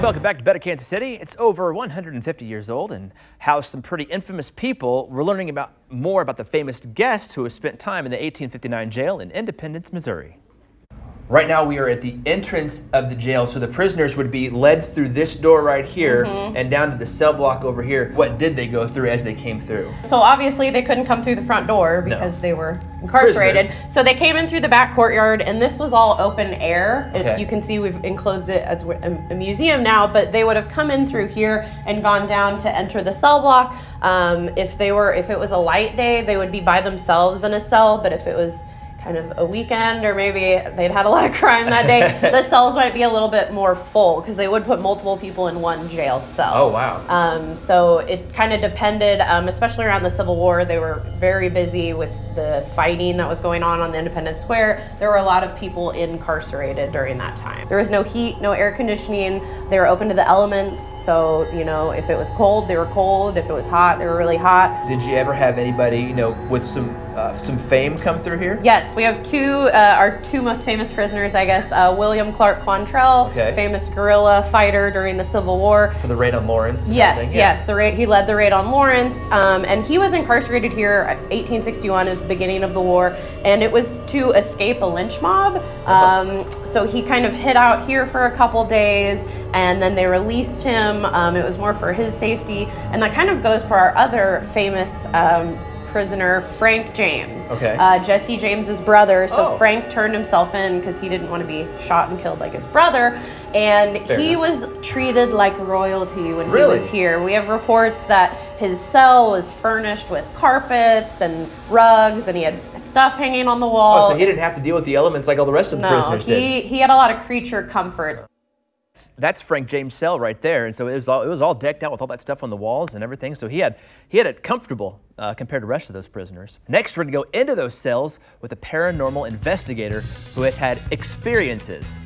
Welcome back to Better Kansas City. It's over 150 years old and housed some pretty infamous people. We're learning more about the famous guests who have spent time in the 1859 jail in Independence, Missouri. Right now we are at the entrance of the jail, so the prisoners would be led through this door right here and down to the cell block over here. What did they go through as they came through? So obviously they couldn't come through the front door because they were incarcerated. Prisoners. So they came in through the back courtyard, and this was all open air. Okay. You can see we've enclosed it as a museum now, but they would have come in through here and gone down to enter the cell block. If it was a light day, they would be by themselves in a cell, but if it was kind of a weekend, or maybe they'd had a lot of crime that day, the cells might be a little bit more full because they would put multiple people in one jail cell. Oh, wow. So it kind of depended, especially around the Civil War. They were very busy with the fighting that was going on the Independence Square. There were a lot of people incarcerated during that time. There was no heat, no air conditioning. They were open to the elements. So, you know, if it was cold, they were cold. If it was hot, they were really hot. Did you ever have anybody, you know, with some fame come through here? Yes, we have our two most famous prisoners, I guess. William Clark Quantrell, famous guerrilla fighter during the Civil War. For the raid on Lawrence? Yes, yes. He led the raid on Lawrence, and he was incarcerated here 1861 is the beginning of the war, and it was to escape a lynch mob. So he kind of hid out here for a couple days, and then they released him. It was more for his safety, and that kind of goes for our other famous prisoner, Frank James. Jesse James's brother. So Frank turned himself in because he didn't want to be shot and killed like his brother, and he was treated like royalty when he was here. We have reports that his cell was furnished with carpets and rugs, and he had stuff hanging on the wall. Oh, so he didn't have to deal with the elements like all the rest of the prisoners did. He had a lot of creature comforts. That's Frank James' cell right there, and so it was all decked out with all that stuff on the walls and everything. So he had it comfortable compared to the rest of those prisoners. Next, we're going to go into those cells with a paranormal investigator who has had experiences